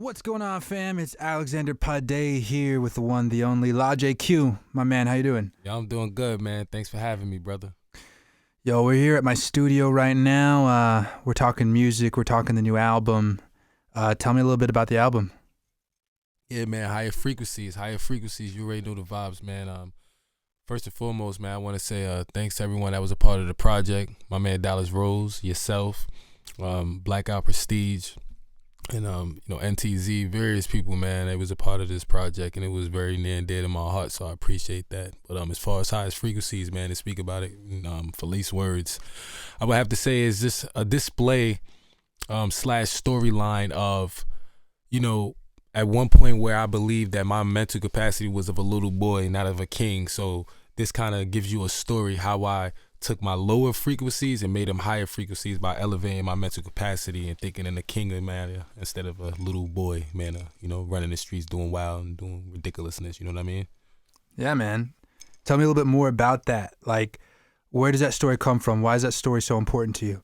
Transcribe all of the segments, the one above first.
What's going on, fam? It's Alexander Padei here with the one, the only LawJQ. My man, how you doing? Yo, I'm doing good, man. Thanks for having me, brother. Yo, we're here at my studio right now. We're talking music. We're talking the new album. Tell me a little bit about the album. Yeah, man. Higher frequencies. You already know the vibes, man. First and foremost, man, I want to say thanks to everyone that was a part of the project. My man Dallas Rose, yourself, Blackout Prestige, and NTZ, various people, man. They was a part of this project, and it was very near and dear to my heart. So I appreciate that. But as far as highest frequencies, man, to speak about it, for least words, I would have to say is just a display slash storyline of, at one point where I believed that my mental capacity was of a little boy, not of a king. So this kind of gives you a story how I took my lower frequencies and made them higher frequencies by elevating my mental capacity and thinking in a king manner instead of a little boy manner, running the streets doing wild and doing ridiculousness, you know what I mean? Yeah, man. Tell me a little bit more about that. Like, where does that story come from? Why is that story so important to you?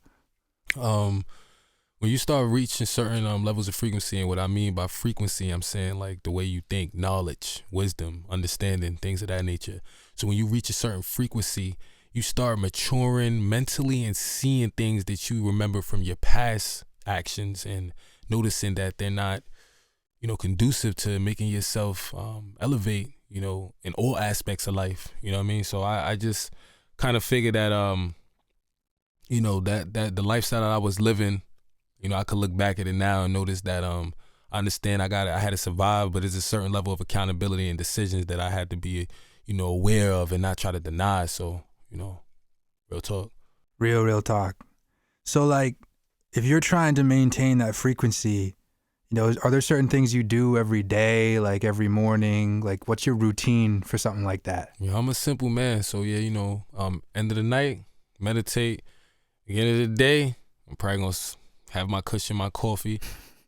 When you start reaching certain levels of frequency, and what I mean by frequency, I'm saying like the way you think, knowledge, wisdom, understanding, things of that nature. So when you reach a certain frequency, you start maturing mentally and seeing things that you remember from your past actions and noticing that they're not, conducive to making yourself elevate, in all aspects of life. You know what I mean? So I just kind of figured that, that the lifestyle that I was living, I could look back at it now and notice that I understand I had to survive, but there's a certain level of accountability and decisions that I had to be, aware of and not try to deny. So, real talk. Real talk. So, like, if you're trying to maintain that frequency, are there certain things you do every day, like every morning? Like, what's your routine for something like that? Yeah, I'm a simple man. So, yeah, end of the night, meditate. At the end of the day, I'm probably going to have my cushion, my coffee,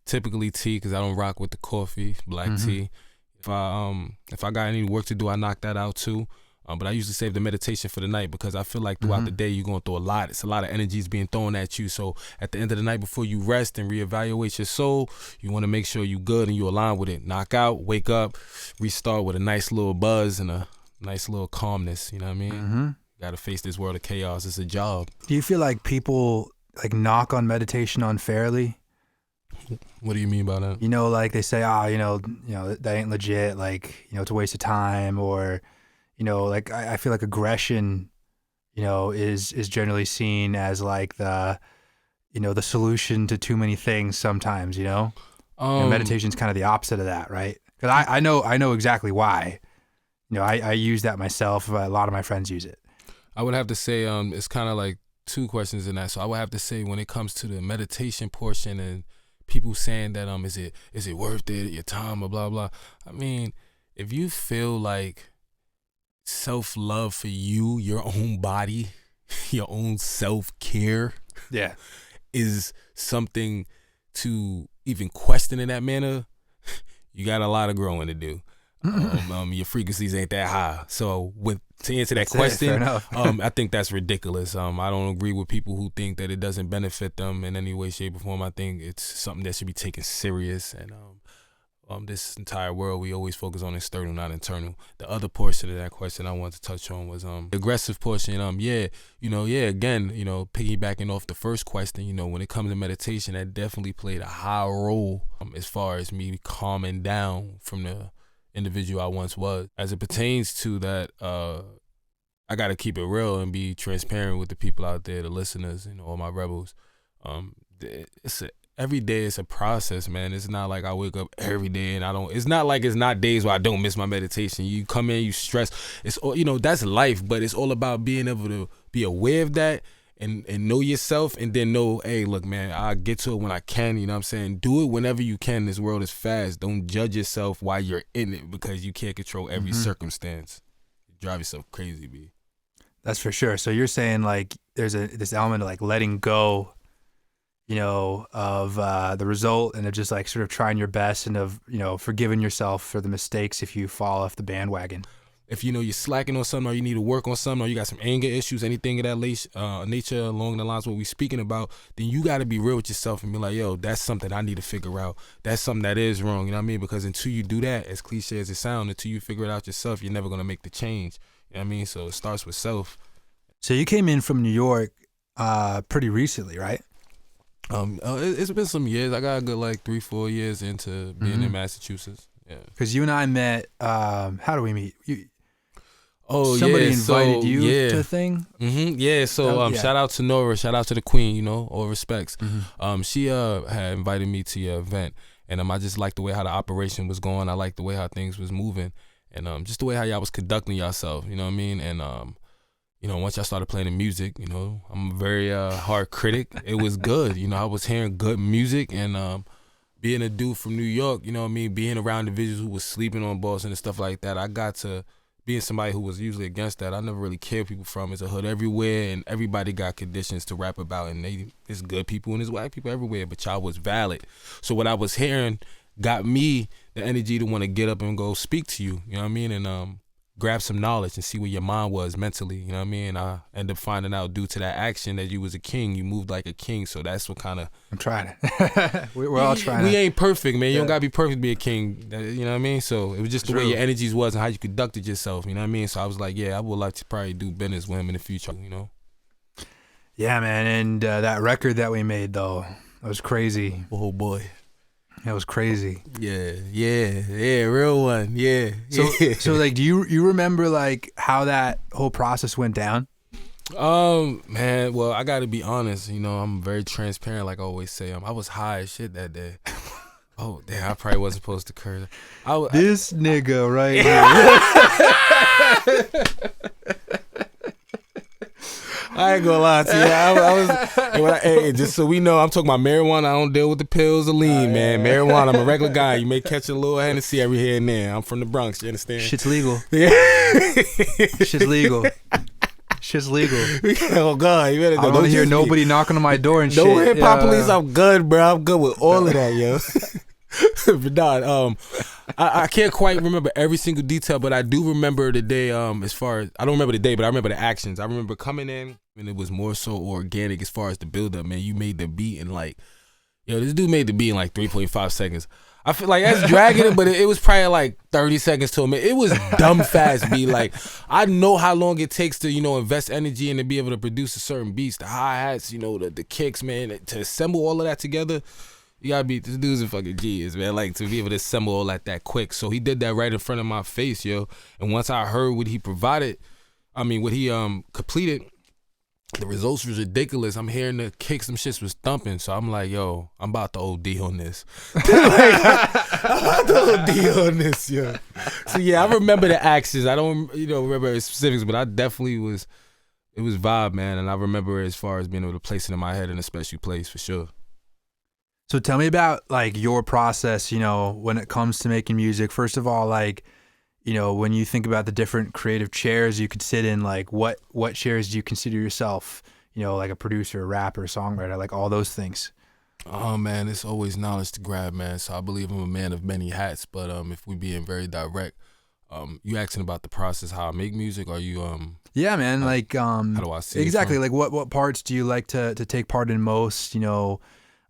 typically tea because I don't rock with the coffee, black tea. If I got any work to do, I knock that out too. But I usually save the meditation for the night because I feel like throughout the day you're going through a lot. It's a lot of energies being thrown at you. So at the end of the night, before you rest and reevaluate your soul, you want to make sure you're good and you align with it. Knock out, wake up, restart with a nice little buzz and a nice little calmness. You know what I mean? Got to face this world of chaos. It's a job. Do you feel like people like knock on meditation unfairly? What do you mean by that? Like they say, that ain't legit. Like, it's a waste of time. Or, like I feel like aggression, is generally seen as like the solution to too many things sometimes, and meditation's kind of the opposite of that, right? Because I know exactly why. I use that myself. A lot of my friends use it. I would have to say it's kind of like two questions in that. So I would have to say when it comes to the meditation portion and people saying that is it worth it, your time or blah blah. I mean, if you feel like self-love for you, your own body, your own self-care, is something to even question in that manner, you got a lot of growing to do. Your frequencies ain't that high. So to answer that question, I think that's ridiculous. I don't agree with people who think that it doesn't benefit them in any way, shape, or form. I think it's something that should be taken serious. And this entire world, we always focus on external, not internal. The other portion of that question I wanted to touch on was the aggressive portion. Again, piggybacking off the first question, when it comes to meditation, that definitely played a high role as far as me calming down from the individual I once was. As it pertains to that, I got to keep it real and be transparent with the people out there, the listeners, all my rebels. Every day it's a process, man. It's not like I wake up every day and it's not like it's not days where I don't miss my meditation. You come in, you stress. It's all, that's life, but it's all about being able to be aware of that and know yourself, and then know, hey, look, man, I'll get to it when I can, you know what I'm saying? Do it whenever you can. This world is fast. Don't judge yourself while you're in it because you can't control every circumstance. You drive yourself crazy, B. That's for sure. So you're saying like there's this element of like letting go, of the result, and of just like sort of trying your best and of, forgiving yourself for the mistakes if you fall off the bandwagon. if you know you're slacking on something, or you need to work on something, or you got some anger issues, anything of that nature along the lines of what we're speaking about, then you got to be real with yourself and be like, yo, that's something I need to figure out. That's something that is wrong. You know what I mean? Because until you do that, as cliche as it sounds, until you figure it out yourself, you're never gonna make the change. You know what I mean? So it starts with self. So you came in from New York pretty recently, right? It's been some years. I got a good like 3-4 years into being in Massachusetts. Yeah. Because you and I met. How do we meet? Somebody invited you to the thing. Yeah. So shout out to Nora. Shout out to the Queen. You know, all respects. She had invited me to your event, and I just liked the way how the operation was going. I liked the way how things was moving, and just the way how y'all was conducting yourself. You know what I mean? And you know, once I started playing the music, you know, I'm a very hard critic. It was good. You know, I was hearing good music, and being a dude from New York, you know what I mean, being around individuals who was sleeping on Boston and stuff like that, I got to being somebody who was usually against that. I never really cared people from. It's a hood everywhere, and everybody got conditions to rap about, and there's good people and there's white people everywhere, but y'all was valid. So what I was hearing got me the energy to want to get up and go speak to you, you know what I mean, and grab some knowledge and see where your mind was mentally, you know what I mean? I ended up finding out due to that action that you was a king, you moved like a king, so that's what kind of... I'm trying to. We're all trying We ain't perfect, man. You don't got to be perfect to be a king, you know what I mean? So it was just the way your energies was and how you conducted yourself, you know what I mean? So I was like, yeah, I would like to probably do business with him in the future, you know? Yeah, man, and that record that we made, though, that was crazy. Oh, boy. That was crazy. Yeah, real one. Yeah. So like, do you remember like how that whole process went down? Man, well, I got to be honest. You know, I'm very transparent, like I always say. I was high as shit that day. Oh, damn, I probably wasn't supposed to curse. This nigga right here. I ain't gonna lie to you. I was hey, just so we know, I'm talking about marijuana. I don't deal with the pills or lean, man. Marijuana, I'm a regular guy. You may catch a little Hennessy every here and there. I'm from the Bronx, you understand? Shit's legal. Yeah. Shit's legal. Shit's legal. Oh, God. You better I don't want to hear nobody knocking on my door and shit. No hip-hop police, I'm good, bro. I'm good with all of that, yo. But nah, I can't quite remember every single detail, but I do remember the day, as far as, I don't remember the day, but I remember the actions. I remember coming in, and it was more so organic as far as the build-up, man. You made the beat in like, yo, this dude made the beat in like 3.5 seconds. I feel like that's dragging it, but it was probably like 30 seconds to a minute. It was dumb fast beat. Like, I know how long it takes to, you know, invest energy and to be able to produce a certain beats, the hi-hats, you know, the kicks, man, to assemble all of that together. You gotta be, this dude's a fucking genius, man. Like, to be able to assemble all that quick. So he did that right in front of my face, yo. And once I heard what he provided, what he completed, the results was ridiculous. I'm hearing the kicks, some shits was thumping. So I'm like, yo, I'm about to OD on this. I'm about to OD on this, yo. So yeah, I remember the actions. I don't, remember the specifics, but I definitely was, it was vibe, man. And I remember it as far as being able to place it in my head in a special place for sure. So tell me about like your process, when it comes to making music. First of all, like, when you think about the different creative chairs you could sit in, like what chairs do you consider yourself, like a producer, a rapper, a songwriter, like all those things? Oh man, it's always knowledge to grab, man. So I believe I'm a man of many hats, but if we being very direct, you asking about the process, how I make music, or you yeah, man, like how do I see exactly, like what parts do you like to take part in most,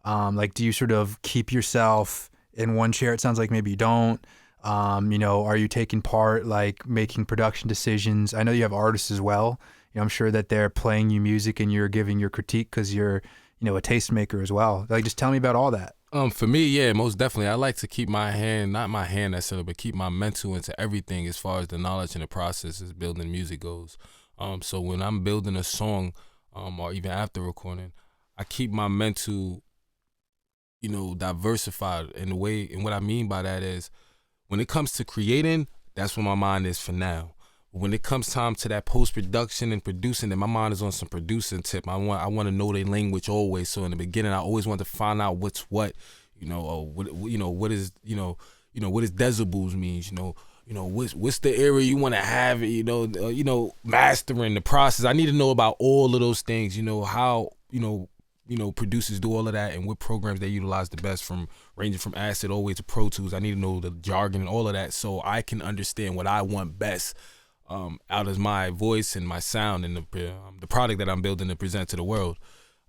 like, do you sort of keep yourself in one chair? It sounds like maybe you don't. Are you taking part, like making production decisions? I know you have artists as well. I'm sure that they're playing you music and you're giving your critique because you're, a tastemaker as well. Like, just tell me about all that. For me, yeah, most definitely. I like to keep my hand, not my hand necessarily, but keep my mental into everything as far as the knowledge and the process as building music goes. So when I'm building a song, or even after recording, I keep my mental, diversified in the way, and what I mean by that is when it comes to creating, that's where my mind is for now. When it comes time to that post-production and producing, then my mind is on some producing tip. I want to know their language always. So in the beginning, I always want to find out what's what, what is decibels means, what's the area you want to have it, mastering the process. I need to know about all of those things, how, producers do all of that and what programs they utilize the best, from ranging from Acid all the way to Pro Tools. I need to know the jargon and all of that so I can understand what I want best out of my voice and my sound and the product that I'm building to present to the world.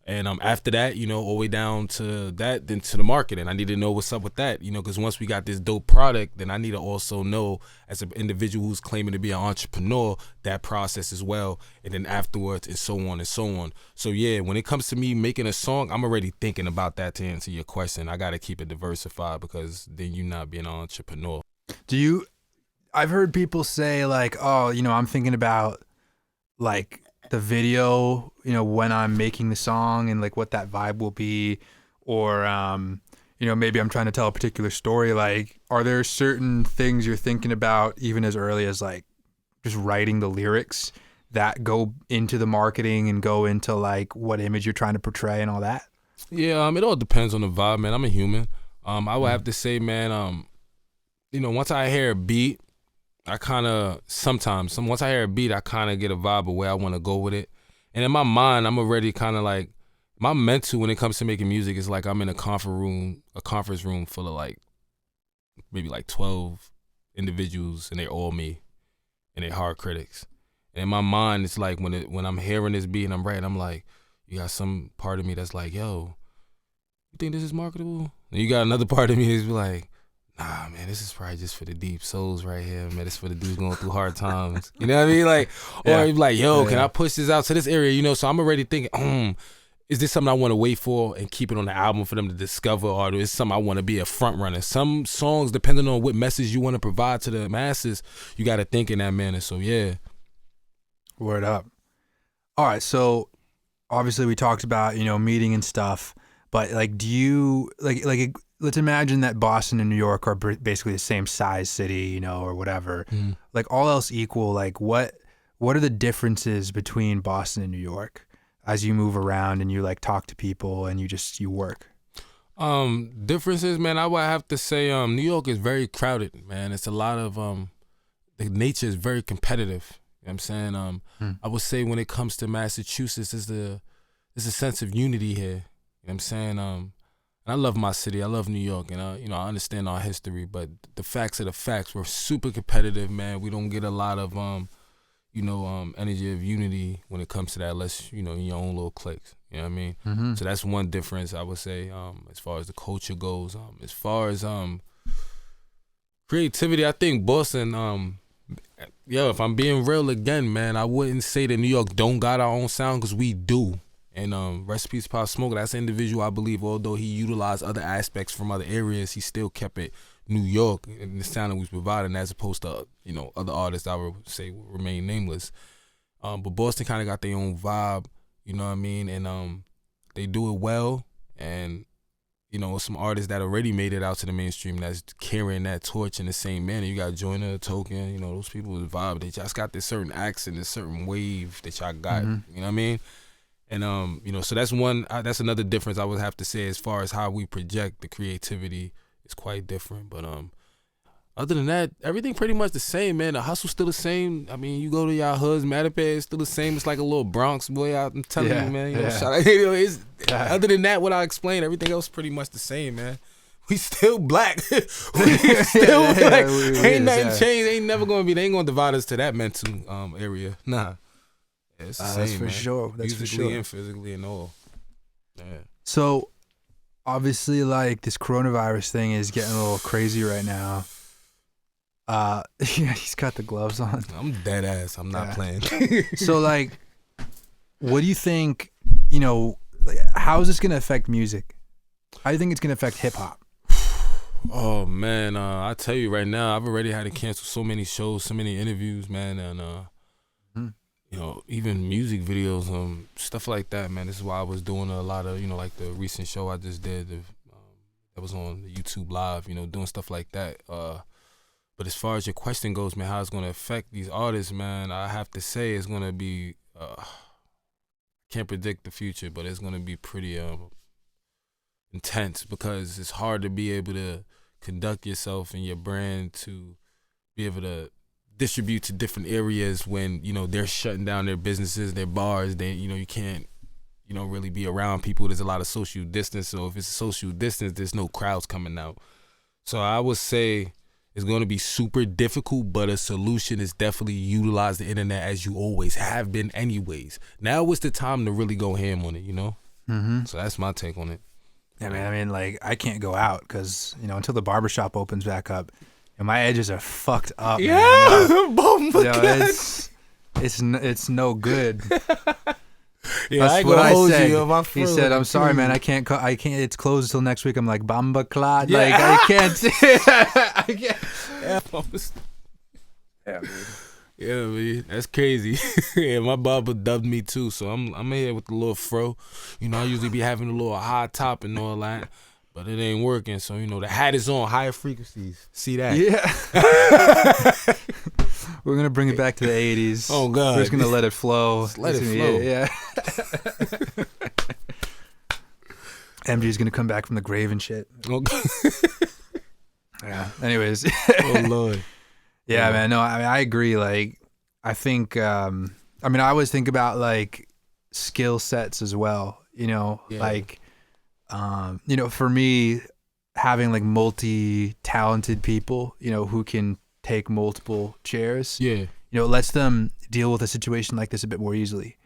And after that, all the way down to that, then to the marketing. I need to know what's up with that, because once we got this dope product, then I need to also know, as an individual who's claiming to be an entrepreneur, that process as well. And then afterwards, and so on and so on. So yeah, when it comes to me making a song, I'm already thinking about that to answer your question. I got to keep it diversified, because then you're not being an entrepreneur. I've heard people say like, oh, I'm thinking about like the video, when I'm making the song and like what that vibe will be, or maybe I'm trying to tell a particular story. Like, are there certain things you're thinking about even as early as like just writing the lyrics that go into the marketing and go into like what image you're trying to portray and all that? Yeah, it all depends on the vibe, man. I'm a human. I would have to say, man, once I hear a beat, I kind of once I hear a beat, I kind of get a vibe of where I want to go with it. And in my mind, I'm already kind of like, my mental when it comes to making music is like I'm in a conference room full of like maybe like 12 individuals, and they're all me, and they're hard critics. And in my mind, it's like when I'm hearing this beat and I'm writing, I'm like, you got some part of me that's like, yo, you think this is marketable? And you got another part of me that's like, nah, man, this is probably just for the deep souls right here, man. This for the dudes going through hard times. You know what I mean? Like, or you're like, yo, can I push this out to this area? So I'm already thinking, is this something I want to wait for and keep it on the album for them to discover, or is something I want to be a front runner? Some songs, depending on what message you want to provide to the masses, you got to think in that manner. So yeah. Word up. All right, so obviously we talked about, meeting and stuff, but like, do you like let's imagine that Boston and New York are basically the same size city, or whatever. Mm. Like, all else equal, like what are the differences between Boston and New York as you move around and you like talk to people and you work? Differences, man, I would have to say New York is very crowded, man. It's a lot of the nature is very competitive. You know what I'm saying? I would say when it comes to Massachusetts, there's a sense of unity here. You know what I'm saying? And I love my city. I love New York, and I understand our history. But the facts are the facts. We're super competitive, man. We don't get a lot of energy of unity when it comes to that, unless in your own little cliques. You know what I mean? Mm-hmm. So that's one difference I would say. As far as the culture goes, as far as creativity, I think Boston. If I'm being real again, man, I wouldn't say that New York don't got our own sound, because we do. And rest in peace, Pop Smoke. That's an individual, I believe, although he utilized other aspects from other areas, he still kept it New York and the sound that we was providing, as opposed to other artists I would say remain nameless. But Boston kind of got their own vibe, you know what I mean? And they do it well. And some artists that already made it out to the mainstream that's carrying that torch in the same manner. You got Joyner, Token, those people with vibe. They just got this certain accent, this certain wave that y'all got. Mm-hmm. You know what I mean? And so that's that's another difference I would have to say, as far as how we project the creativity is quite different. But other than that, everything pretty much the same, man. The hustle's still the same. I mean, you go to y'all hoods, Mattapan, it's still the same. It's like a little Bronx boy out. I'm telling you, man. Shout out. Other than that, what I explained, everything else pretty much the same, man. We still black. We still black. Ain't nothing changed. Ain't never gonna be. They ain't gonna divide us to that mental area. Nah. Yeah, it's the same, that's for man. sure. That's musically for sure. And physically and all. Yeah. So, obviously, like, this coronavirus thing is getting a little crazy right now. Yeah, he's got the gloves on. I'm dead ass. I'm not playing. So, like, what do you think? Like, how is this gonna affect music? How do you think it's gonna affect hip hop? Oh man, I tell you right now, I've already had to cancel so many shows, so many interviews, man, and even music videos, stuff like that, man. This is why I was doing a lot of, like the recent show I just did, that was on the YouTube Live, doing stuff like that. But as far as your question goes, man, how it's gonna affect these artists, man, I have to say it's gonna be, can't predict the future, but it's gonna be pretty intense, because it's hard to be able to conduct yourself and your brand to be able to distribute to different areas when they're shutting down their businesses, their bars. They you can't really be around people. There's a lot of social distance. So if it's social distance, there's no crowds coming out. So I would say It's going to be super difficult, but a solution is definitely utilize the internet as you always have been anyways. Now is the time to really go ham on it, you know? Mm-hmm. So that's my take on it. Yeah, man. I mean, like, I can't go out because, you know, until the barbershop opens back up, and my edges are fucked up. Yeah, man. You know, it's no good. Yeah, that's what I said. He said, "I'm sorry, man. I can't. It's closed until next week." I'm like, "Bamba Clad." Yeah. Like, I can't. I can't. Yeah, man. Yeah, man. That's crazy. Yeah, my barber dubbed me too, so I'm here with the little fro. You know, I usually be having a little high top and all that, but it ain't working. So you know, the hat is on higher frequencies. See that? Yeah. We're gonna bring it back to the '80s. Oh God, we're just gonna let it flow. Just let it flow. Yeah. MG's gonna come back from the grave and shit. Oh, yeah. Anyways. Oh Lord. Yeah, man. No, I mean, I agree. Like, I think. I mean, I always think about like skill sets as well. You know, like, you know, for me, having like multi-talented people, you know, who can take multiple chairs, you know, lets them deal with a situation like this a bit more easily.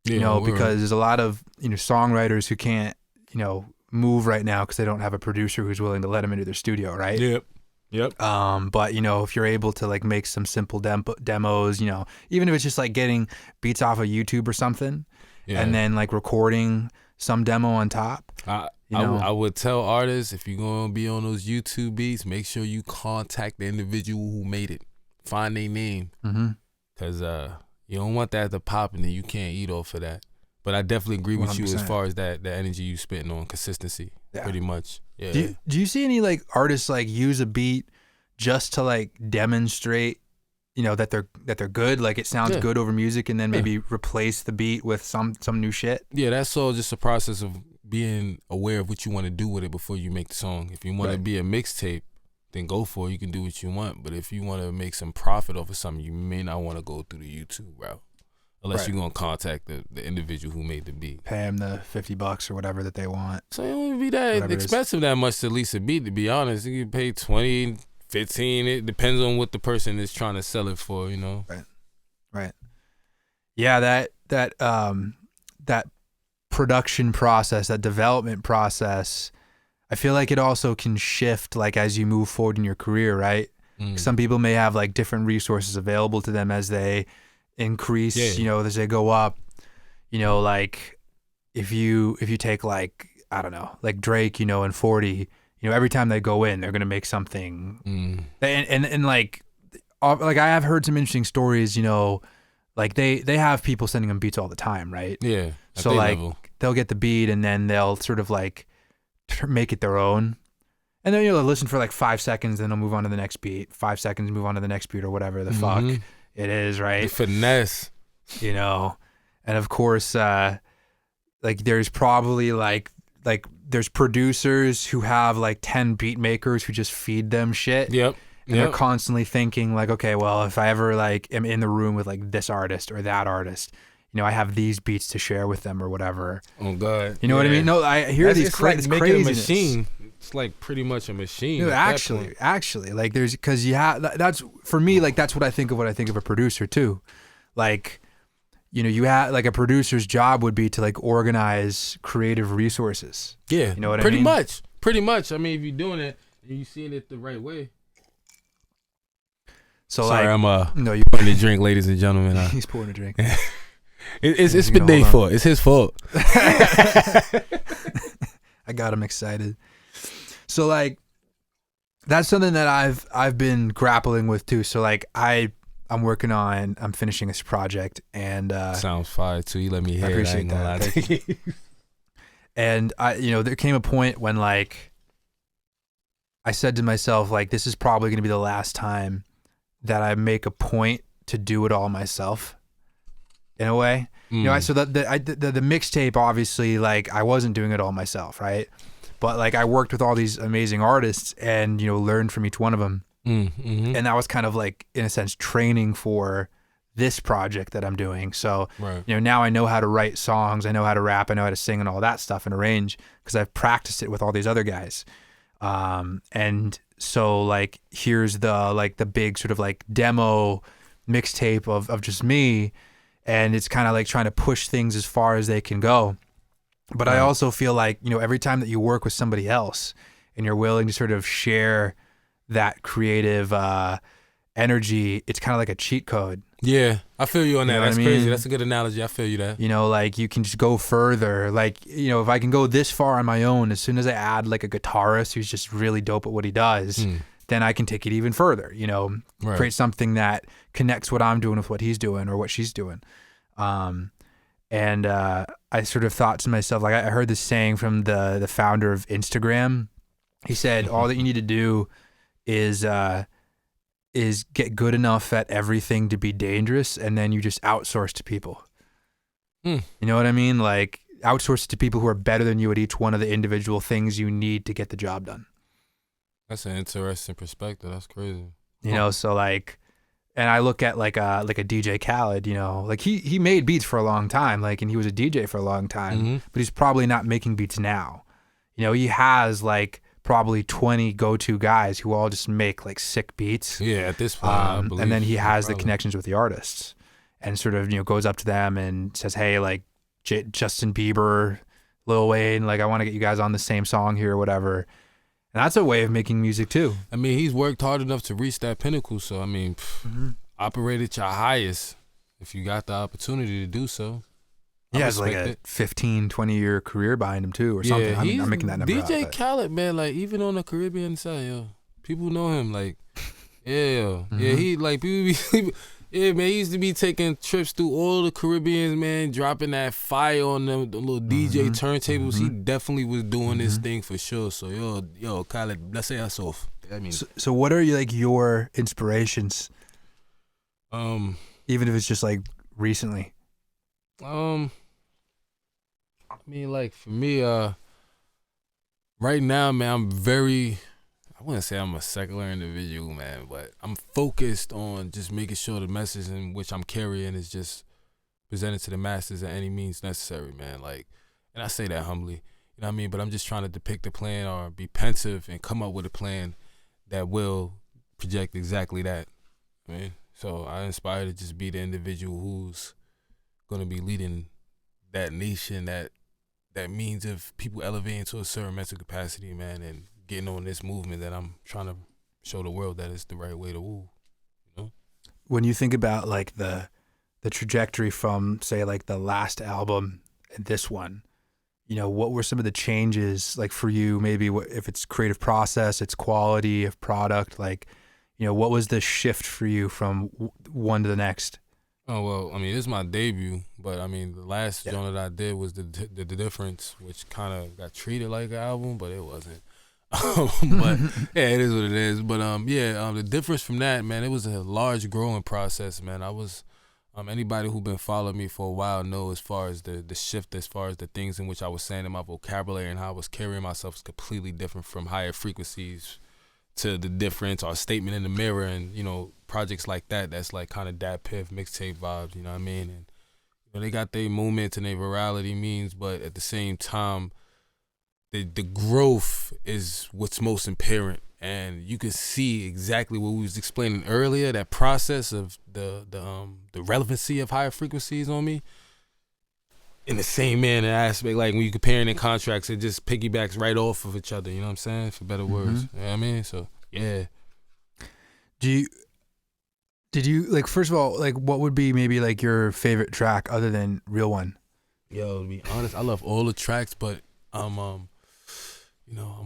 You know, because there's a lot of, you know, songwriters who can't, you know, move right now because they don't have a producer who's willing to let them into their studio, right? Yep. But you know, if you're able to like make some simple demos, you know, even if it's just like getting beats off of YouTube or something, and then like recording some demo on top. I would tell artists, if you're gonna be on those YouTube beats, make sure you contact the individual who made it. Find their name, because you don't want that to pop and then you can't eat off of that. But I definitely agree with 100%. you as far as that energy you spitting on consistency, pretty much. Yeah. Do you see any like artists like use a beat just to like demonstrate, you know, that they're good, like it sounds good over music, and then maybe replace the beat with some new shit? Yeah, that's all just a process of being aware of what you want to do with it before you make the song. If you want to be a mixtape, then go for it. You can do what you want. But if you want to make some profit off of something, you may not want to go through the YouTube route. Unless you're going to contact the individual who made the beat. Pay them the $50 or whatever that they want. So it don't be that expensive that much to lease a beat, to be honest. You can pay $20, $15. It depends on what the person is trying to sell it for, you know? Right. Yeah, that production process, that development process, I feel like it also can shift like as you move forward in your career, right? Some people may have like different resources available to them as they increase, you know, as they go up. You know, like if you take like, I don't know, like Drake, you know, and 40, you know, every time they go in, they're gonna make something. And like I have heard some interesting stories, you know, like they have people sending them beats all the time, right? Yeah. So like they'll get the beat and then they'll sort of like make it their own. And then you'll listen for like 5 seconds, then they'll move on to the next beat. 5 seconds, move on to the next beat or whatever the fuck it is, right? The finesse. You know, and of course, like there's probably like there's producers who have like 10 beat makers who just feed them shit. And they're constantly thinking like, okay, well, if I ever like am in the room with like this artist or that artist, you know, I have these beats to share with them or whatever. Oh God. You know what I mean? No, I hear these like making craziness. a machine. It's like pretty much a machine. No, actually, like there's, because you have, that's for me, like that's what I think of when I think of a producer too. Like, you know, you have like a producer's job would be to like organize creative resources. Yeah, you know what I mean? Pretty much. I mean, if you're doing it and you're seeing it the right way. So sorry, like, I'm no, you pouring a drink, ladies and gentlemen. He's pouring a drink. It's Padei's fault. It's his fault. I got him excited. So like, that's something that I've been grappling with too. So like I'm finishing this project and sounds fire too. You let me hear. I appreciate that. And you know, there came a point when like I said to myself, like, this is probably going to be the last time that I make a point to do it all myself. In a way, you know, so the mixtape, obviously, like I wasn't doing it all myself, right? But like I worked with all these amazing artists and, you know, learned from each one of them. And that was kind of like, in a sense, training for this project that I'm doing. So, you know, now I know how to write songs. I know how to rap. I know how to sing and all that stuff and arrange because I've practiced it with all these other guys. And so like here's the big sort of like demo mixtape of just me, and it's kind of like trying to push things as far as they can go. But I Right. also feel like, every time that you work with somebody else and you're willing to sort of share that creative energy, it's kind of like a cheat code. Yeah, I feel you on You that. know what That's I crazy. mean? That's a good analogy. I feel you that. Like you can just go further. Like, if I can go this far on my own, as soon as I add like a guitarist who's just really dope at what he does, then I can take it even further, Right. create something that connects what I'm doing with what he's doing or what she's doing. And I sort of thought to myself, like I heard this saying from the founder of Instagram. He said, all that you need to do is get good enough at everything to be dangerous, and then you just outsource to people. You know what I mean? Like outsource to people who are better than you at each one of the individual things you need to get the job done. That's an interesting perspective. That's crazy. So like, and I look at like a DJ Khaled, like he made beats for a long time, like, and he was a DJ for a long time, but he's probably not making beats now. He has like probably 20 go-to guys who all just make like sick beats. Yeah, at this point, I believe, and then he has the probably connections with the artists, and sort of goes up to them and says, "Hey, like Justin Bieber, Lil Wayne, like I want to get you guys on the same song here or whatever." And that's a way of making music too. I mean, he's worked hard enough to reach that pinnacle. So I mean, operate at your highest if you got the opportunity to do so. He has like a 15, 20-year career behind him too, or something. Yeah, I'm making that number DJ up, Khaled, man, like even on the Caribbean side, yo, people know him. Like, yeah, he like people. Yeah, man, he used to be taking trips through all the Caribbeans, man, dropping that fire on the little DJ turntables. He definitely was doing this thing for sure. So yo, Khaled, let's say us off. I mean, so what are your inspirations? Even if it's just like recently. I mean, like for me, right now, man, I wouldn't say I'm a secular individual, man, but I'm focused on just making sure the message in which I'm carrying is just presented to the masses at any means necessary, man. Like, and I say that humbly, you know what I mean? But I'm just trying to depict a plan or be pensive and come up with a plan that will project exactly that. I mean, so I aspire to just be the individual who's going to be leading that nation, that means of people elevating to a certain mental capacity, man, and getting on this movement that I'm trying to show the world that it's the right way to move. When you think about like the trajectory from say like the last album and this one, what were some of the changes like for you? Maybe if it's creative process, it's quality of product, like, what was the shift for you from one to the next? Oh, well, I mean, this is my debut, but I mean, the last joint that I did was the Difference, which kind of got treated like an album, but it wasn't. But yeah, it is what it is. But the difference from that, man, it was a large growing process, man. I was anybody who been following me for a while know as far as the shift, as far as the things in which I was saying in my vocabulary and how I was carrying myself is completely different from higher frequencies to the Difference or Statement in the Mirror and projects like that. That's like kind of Dat Piff mixtape vibes, you know what I mean? And they got their moments and their virality means, but at the same time, the growth is what's most apparent, and you can see exactly what we was explaining earlier. That process of the relevancy of higher frequencies on me, in the same manner aspect. Like when you comparing in contracts, it just piggybacks right off of each other. You know what I'm saying? For better words, you know what I mean. So yeah. Did you like, first of all, like what would be maybe like your favorite track other than Real One? Yo, to be honest, I love all the tracks, but I'm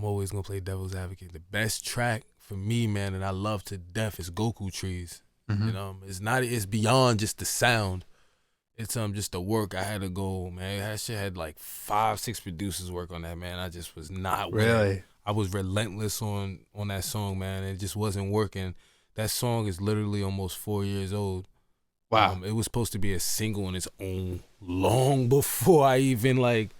always gonna play devil's advocate. The best track for me, man, and I love to death is Goku Trees. It's beyond just the sound. It's just the work I had to go, man. That shit had like 5-6 producers work on that, man. I just was not really. I was relentless on that song, man. It just wasn't working. That song is literally almost 4 years old. Wow. It was supposed to be a single on its own long before I even like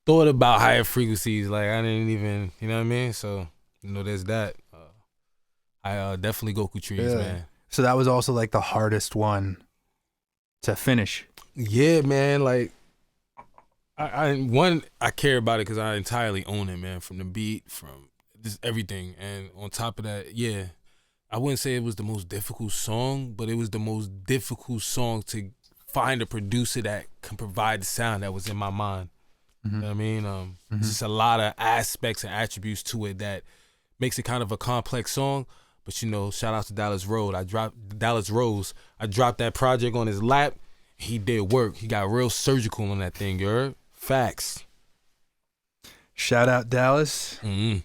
thought about higher frequencies. Like I didn't even, you know what I mean? So, there's that. I definitely Goku Trees, man. So that was also like the hardest one to finish. Yeah, man. Like I care about it because I entirely own it, man. From the beat, from just everything. And on top of that, yeah, I wouldn't say it was the most difficult song, but it was the most difficult song to find a producer that can provide the sound that was in my mind. You know what I mean? It's just a lot of aspects and attributes to it that makes it kind of a complex song. But shout out to Dallas Rose. I dropped that project on his lap. He did work. He got real surgical on that thing, you heard? Facts. Shout out Dallas. Mm-hmm.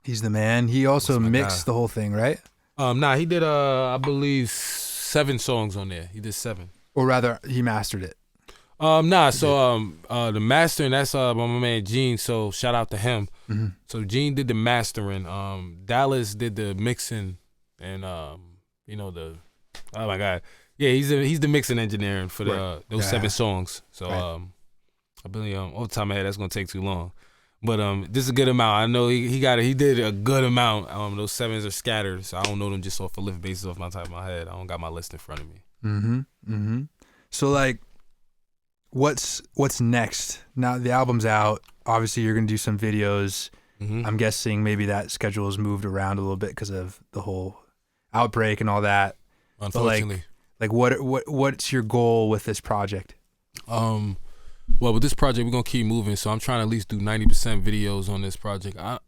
He's the man. He also mixed the whole thing, right? Nah, he did I believe 7 songs on there. He did 7. Or rather, he mastered it. The mastering, that's by my man Gene, so shout out to him. Mm-hmm. So Gene did the mastering. Dallas did the mixing, and oh my God. Yeah, he's the mixing engineering for those 7 songs. So I believe off the top of my head that's gonna take too long. But this is a good amount. I know he did a good amount. Those 7s are scattered, so I don't know them just off a lift basis off my top of my head. I don't got my list in front of me. Mm-hmm. So like, what's next? Now the album's out. Obviously, you're gonna do some videos. Mm-hmm. I'm guessing maybe that schedule has moved around a little bit because of the whole outbreak and all that. Unfortunately. Like what's your goal with this project? Well, with this project, we're gonna keep moving. So I'm trying to at least do 90% videos on this project. I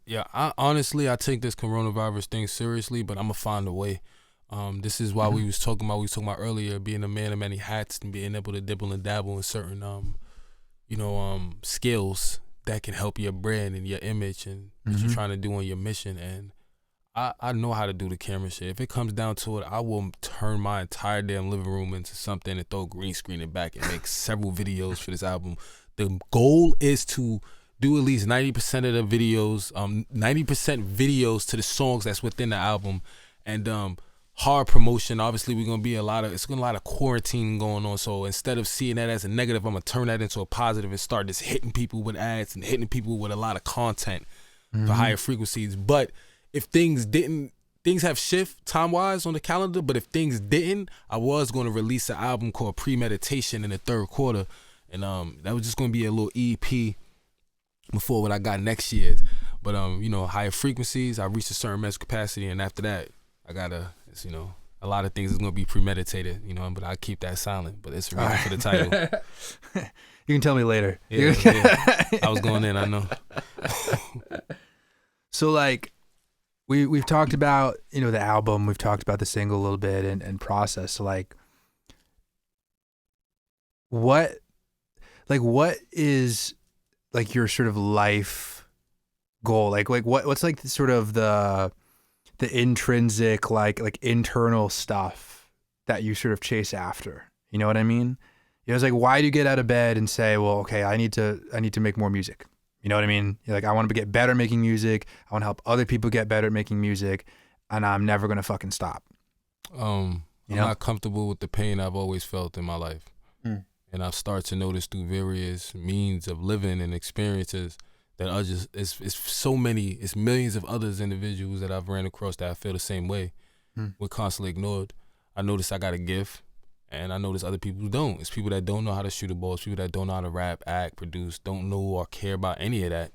honestly take this coronavirus thing seriously, but I'm gonna find a way. This is why we was talking about earlier, being a man of many hats and being able to dibble and dabble in certain skills that can help your brand and your image and what you're trying to do on your mission. And I know how to do the camera shit. If it comes down to it, I will turn my entire damn living room into something and throw green screen it back and make several videos for this album. The goal is to do at least 90% of the videos, 90% videos to the songs that's within the album, and hard promotion. Obviously, we're gonna be a lot of quarantine going on. So instead of seeing that as a negative, I'm gonna turn that into a positive and start just hitting people with ads and hitting people with a lot of content for higher frequencies. But if things have shift time-wise on the calendar, but if things didn't, I was going to release an album called Premeditation in the 3rd quarter, and that was just going to be a little EP before what I got next year. But higher frequencies, I reached a certain mental capacity, and after that, I gotta, a lot of things is going to be premeditated, but I keep that silent. But it's really for the title. You can tell me later. Yeah. I was going in, I know. So like, We've talked about, the album, we've talked about the single a little bit and process. So like, what is like your sort of life goal? Like what's like sort of the intrinsic, like internal stuff that you sort of chase after? You know what I mean? It's like, why do you get out of bed and say, well, okay, I need to make more music? You know what I mean? You're like, I want to get better at making music. I want to help other people get better at making music, and I'm never gonna fucking stop. I'm not comfortable with the pain I've always felt in my life, and I've started to notice through various means of living and experiences that are just it's millions of others individuals that I've ran across that I feel the same way. We're constantly ignored. I noticed I got a gift. And I know there's other people who don't. It's people that don't know how to shoot a ball. It's people that don't know how to rap, act, produce, don't know or care about any of that.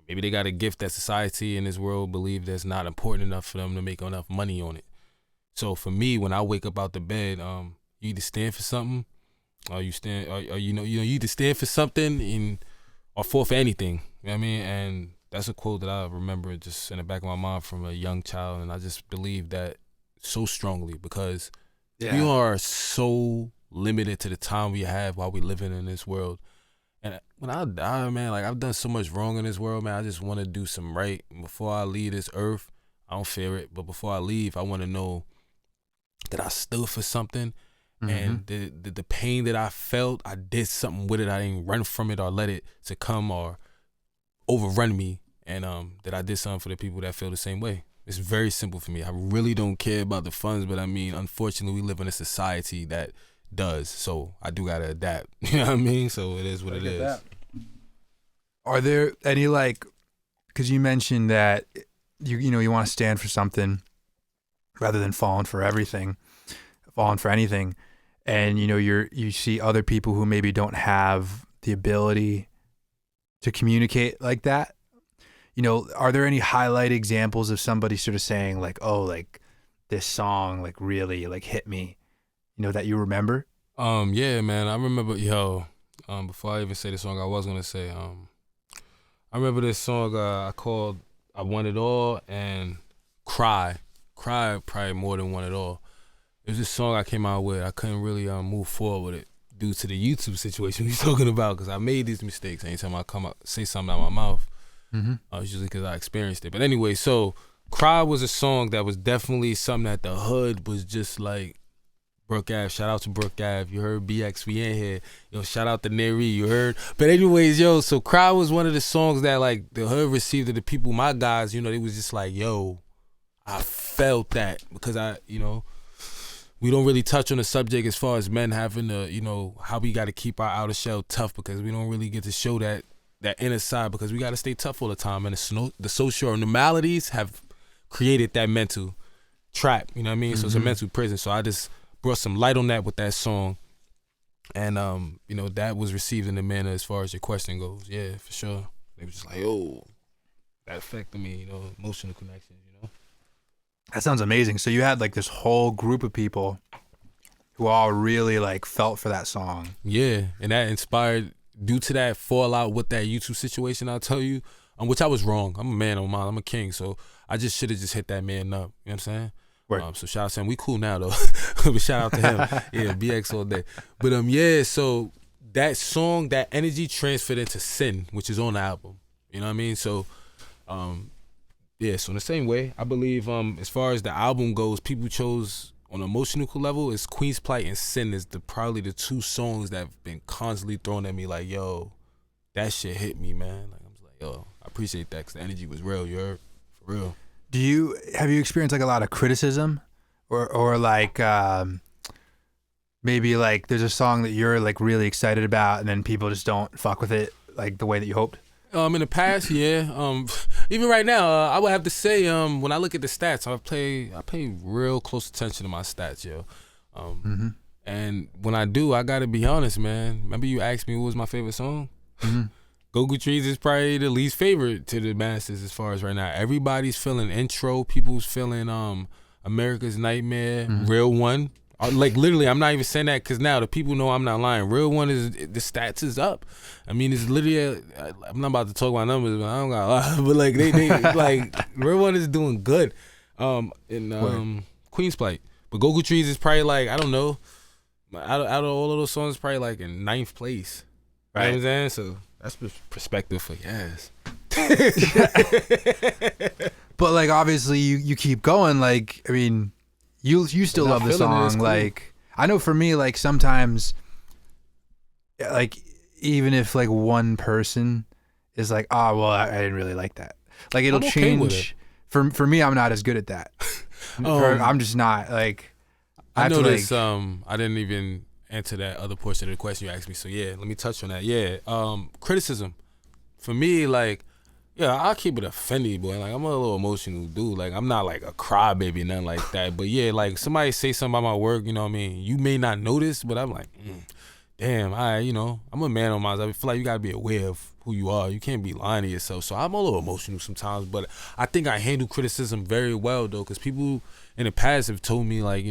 Maybe they got a gift that society in this world believe that's not important enough for them to make enough money on it. So for me, when I wake up out the bed, you either stand for something, or you either stand for something or fall for anything. You know what I mean? And that's a quote that I remember just in the back of my mind from a young child, and I just believe that so strongly because we are so limited to the time we have while we living in this world. And when I die, man, like I've done so much wrong in this world, man. I just want to do some right. Before I leave this earth, I don't fear it, but before I leave, I want to know that I stood for something. And the pain that I felt, I did something with it. I didn't run from it or let it succumb or overrun me. And that I did something for the people that feel the same way. It's very simple for me. I really don't care about the funds, but I mean, unfortunately, we live in a society that does. So I do gotta adapt. You know what I mean? So it is what it is. That. Are there any because you mentioned that you want to stand for something rather than falling for anything, and you see other people who maybe don't have the ability to communicate like that. are there any highlight examples of somebody sort of saying like, oh, like this song like really like hit me, that you remember? Yeah, man. I remember, before I even say the song, I was gonna say, I remember this song I called "I Want It All" and "Cry." Cry probably more than "Want It All." It was this song I came out with. I couldn't really move forward with it due to the YouTube situation we talking about, because I made these mistakes anytime I come up say something out of my mouth. It's usually because I experienced it. But anyway, so "Cry" was a song that was definitely something that the hood was just like. Brook Ave, shout out to Brook Ave. You heard BX, we in here. Shout out to Neri, you heard. But anyways, so "Cry" was one of the songs that like the hood received of the people, my guys, they was just like, yo, I felt that, because we don't really touch on the subject as far as men having to, how we got to keep our outer shell tough, because we don't really get to show that inner side, because we got to stay tough all the time. And the social normalities have created that mental trap, you know what I mean? So it's a mental prison. So I just brought some light on that with that song. And, that was received in the manner as far as your question goes. Yeah, for sure. They were just like, oh, that affected me, emotional connections, That sounds amazing. So you had like this whole group of people who all really like felt for that song. Yeah, and that inspired, due to that fallout with that YouTube situation, I'll tell you, which I was wrong. I'm a man on mine. I'm a king. So I just should have just hit that man up. You know what I'm saying? Right. So shout out to him. We cool now though. But shout out to him. Yeah, BX all day. But so that song, that energy transferred into "Sin," which is on the album. You know what I mean? So so in the same way, I believe as far as the album goes, people chose on an emotional level is "Queen's Plight" and "Sin" is probably the two songs that have been constantly thrown at me like, yo, that shit hit me, man. Like, I'm just like, yo, I appreciate that, because the energy was real, you heard? For real. Have you experienced like a lot of criticism or like maybe like there's a song that you're like really excited about and then people just don't fuck with it like the way that you hoped? In the past, yeah. Even right now, I would have to say, when I look at the stats, I pay real close attention to my stats, yo. And when I do, I gotta be honest, man. Remember you asked me what was my favorite song? Go-Go Trees is probably the least favorite to the masses as far as right now. Everybody's feeling Intro. People's feeling America's Nightmare, Real One. Like literally, I'm not even saying that because now the people know I'm not lying. Real One is, the stats is up. I mean, it's literally, I'm not about to talk about numbers, but I don't got a lot. But like they like Real One is doing good in Queen's Plight. But Go-Go Trees is probably like, I don't know, out of all of those songs, probably like in 9th place. Right. You know what I'm saying? So that's perspective for yes. But like obviously you keep going. Like I mean, you still love the song. Cool. Like I know for me, like sometimes, like even if like one person is like, oh well, I didn't really like that. Like it'll change. For me, I'm not as good at that. I'm just not like. I noticed. I didn't even answer that other portion of the question you asked me. So yeah, let me touch on that. Yeah, criticism. For me, like, yeah, I'll keep it offended, boy. Like, I'm a little emotional dude. Like, I'm not like a crybaby, nothing like that. But yeah, like somebody say something about my work, you know what I mean? You may not notice, but I'm like, damn, I'm a man on myself. I feel like you gotta be aware of who you are. You can't be lying to yourself. So I'm a little emotional sometimes, but I think I handle criticism very well though, because people in the past have told me like,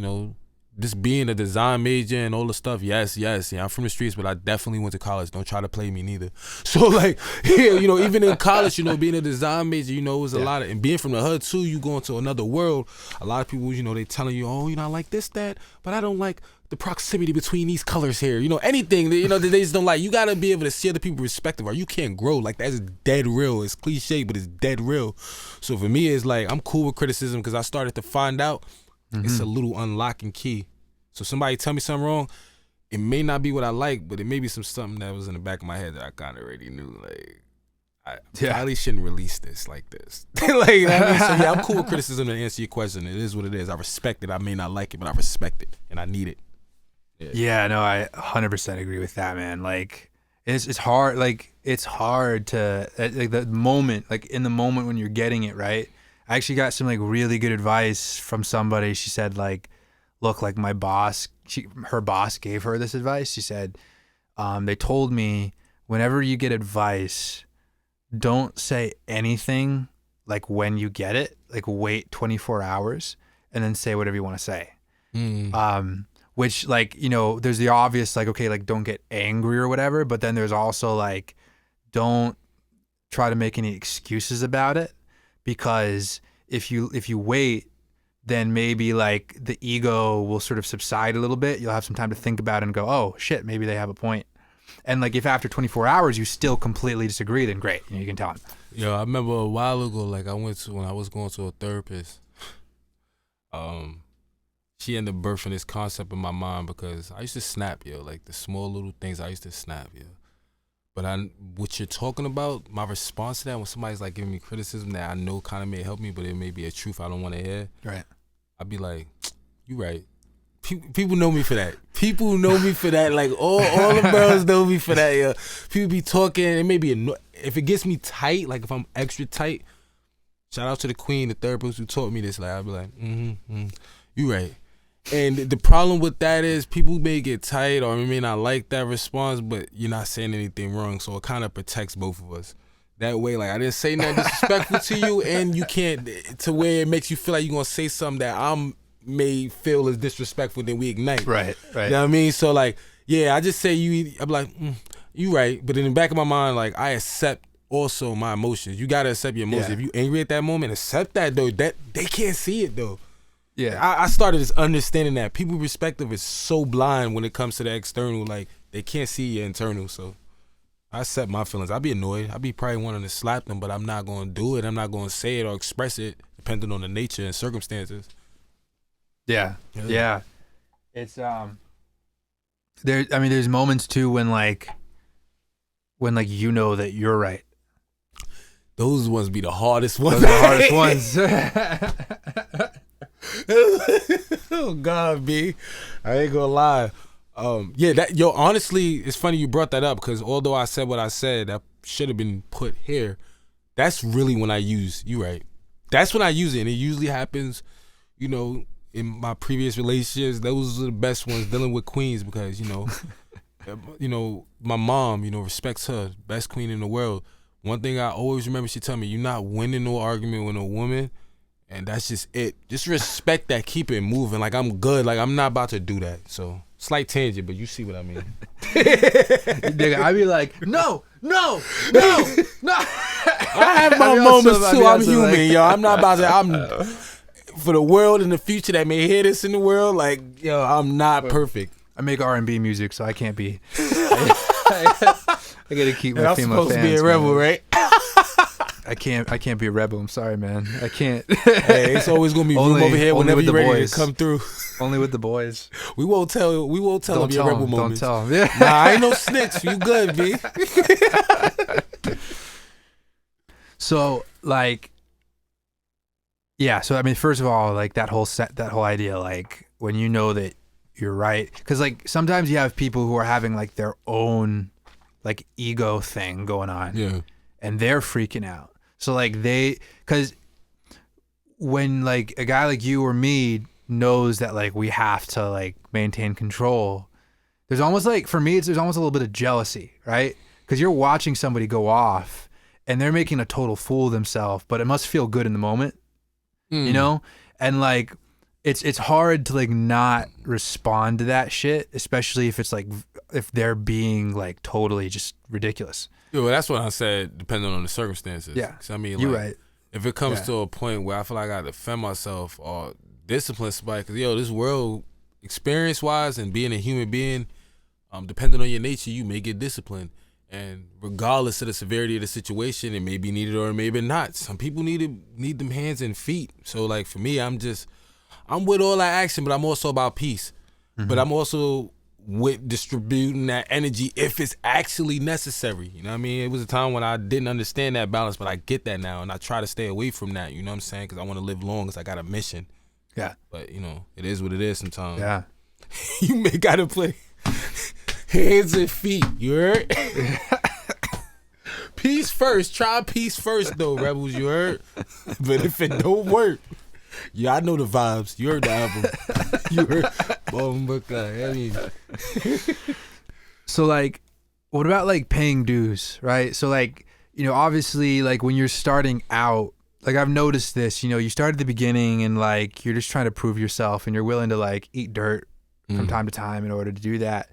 just being a design major and all the stuff, yes, yeah, I'm from the streets, but I definitely went to college. Don't try to play me neither. So like, yeah, even in college, being a design major, it was a lot of, and being from the hood too, you go into another world. A lot of people, they telling you, oh, I like this, that, but I don't like the proximity between these colors here. Anything that, that they just don't like. You gotta be able to see other people's perspective, or you can't grow. Like that's dead real. It's cliche, but it's dead real. So for me, it's like I'm cool with criticism because I started to find out. It's a little unlocking key. So somebody tell me something wrong, it may not be what I like, but it may be something that was in the back of my head that I kind of already knew. Like, I probably shouldn't release this like this. So yeah, I'm cool with criticism to answer your question. It is what it is. I respect it. I may not like it, but I respect it, and I need it. Yeah, no, I 100% agree with that, man. Like, it's hard. Like, it's hard to like the moment, like in the moment when you're getting it right. I actually got some like really good advice from somebody. She said like, look, like my boss, her boss gave her this advice. She said, they told me whenever you get advice, don't say anything like when you get it. Like wait 24 hours and then say whatever you want to say. Which like, you know, there's the obvious like, okay, like don't get angry or whatever, but then there's also like, don't try to make any excuses about it, because if you wait, then maybe like the ego will sort of subside a little bit. You'll have some time to think about it and go, oh shit, maybe they have a point. And like if after 24 hours you still completely disagree, then great, you know, you can tell them. Yo, I remember a while ago, like when I was going to a therapist, she ended up birthing this concept in my mind because I used to snap, yo, like the small little things I used to snap, yo. But what you're talking about, my response to that when somebody's like giving me criticism that I know kind of may help me, but it may be a truth I don't want to hear. Right. I'd be like, you right. People know me for that. People know me for that. Like all the girls know me for that. Yeah. People be talking. It may be if it gets me tight, like if I'm extra tight. Shout out to the queen, the therapist who taught me this. Like I'd be like, you right. And the problem with that is people may get tight or may not like that response, but you're not saying anything wrong, so it kind of protects both of us. That way, like I didn't say nothing disrespectful to you, and you can't to where it makes you feel like you're gonna say something that I'm may feel is disrespectful, then we ignite. Right. You know what I mean? So like, yeah, I just say I'm like, you right. But in the back of my mind, like I accept also my emotions. You gotta accept your emotions. Yeah. If you angry at that moment, accept that though. That they can't see it though. Yeah. I started just understanding that people's perspective is so blind when it comes to the external. Like they can't see your internal. So I accept my feelings. I'd be annoyed. I'd be probably wanting to slap them, but I'm not going to do it. I'm not going to say it or express it, depending on the nature and circumstances. Yeah. It's there. I mean, there's moments too when you know that you're right. Those ones be the hardest ones. Those are the hardest ones. Oh God, B. I ain't gonna lie. Honestly, it's funny you brought that up because although I said what I said, that should have been put here. That's really when I use you right. That's when I use it, and it usually happens, you know, in my previous relationships. Those are the best ones dealing with queens because my mom, respects her, best queen in the world. One thing I always remember, she tell me, "You're not winning no argument with a woman." And that's just it. Just respect that. Keep it moving. Like, I'm good. Like, I'm not about to do that. So, slight tangent, but you see what I mean. Nigga, I be like, no. I have my moments, too. I'm human, like, yo. I'm not about to, for the world in the future that may hear this in the world, like, yo, I'm not perfect. I make R&B music, so I can't be. I gotta keep my female fans. I'm supposed to be a rebel, right? I can't be a rebel. I'm sorry, man. I can't. Hey, it's always gonna be room over here whenever you're ready to come through. Only with the boys. We won't tell them your rebel moments. Don't tell them. Yeah. Nah, I ain't no snitch. You good, B. So like, yeah. So I mean, first of all, like that whole idea, like when you know that you're right, because like sometimes you have people who are having like their own like ego thing going on. Yeah. And they're freaking out. So like because when like a guy like you or me knows that like we have to like maintain control, there's almost like, for me, there's almost a little bit of jealousy, right? Because you're watching somebody go off and they're making a total fool of themselves, but it must feel good in the moment, you know? And like, it's hard to like not respond to that shit, especially if it's like, if they're being like totally just ridiculous. Yeah, well, that's what I said, depending on the circumstances. Yeah. I mean, you're like, right. If it comes to a point where I feel like I got to defend myself or discipline somebody, because, this world, experience-wise and being a human being, depending on your nature, you may get disciplined. And regardless of the severity of the situation, it may be needed or it may be not. Some people need them hands and feet. So, like, for me, I'm with all that action, but I'm also about peace. Mm-hmm. But I'm also with distributing that energy if it's actually necessary. You know what I mean? It was a time when I didn't understand that balance, but I get that now, and I try to stay away from that, you know what I'm saying? Because I want to live long, because I got a mission. Yeah. But, it is what it is sometimes. Yeah. You may got to play hands and feet, you heard? Peace first. Try peace first, though, rebels, you heard? But if it don't work, yeah, I know the vibes. You heard the album. You heard. So like, what about like paying dues, right? So like, obviously, like when you're starting out, like I've noticed this, you start at the beginning and like you're just trying to prove yourself and you're willing to like eat dirt from time to time in order to do that.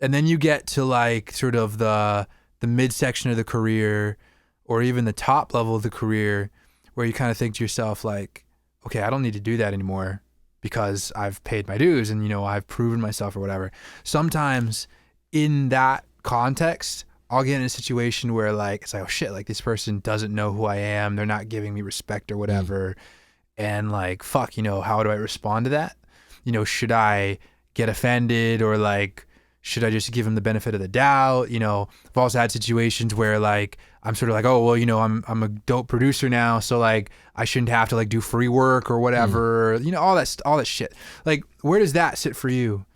And then you get to like sort of the midsection of the career or even the top level of the career where you kind of think to yourself like, okay, I don't need to do that anymore because I've paid my dues and, I've proven myself or whatever. Sometimes in that context, I'll get in a situation where like, it's like, oh shit, like this person doesn't know who I am. They're not giving me respect or whatever. And like, fuck, how do I respond to that? Should I get offended or like, should I just give him the benefit of the doubt? I've also had situations where like, I'm sort of like, oh, well, I'm a dope producer now. So like, I shouldn't have to like do free work or whatever, all that shit. Like, where does that sit for you?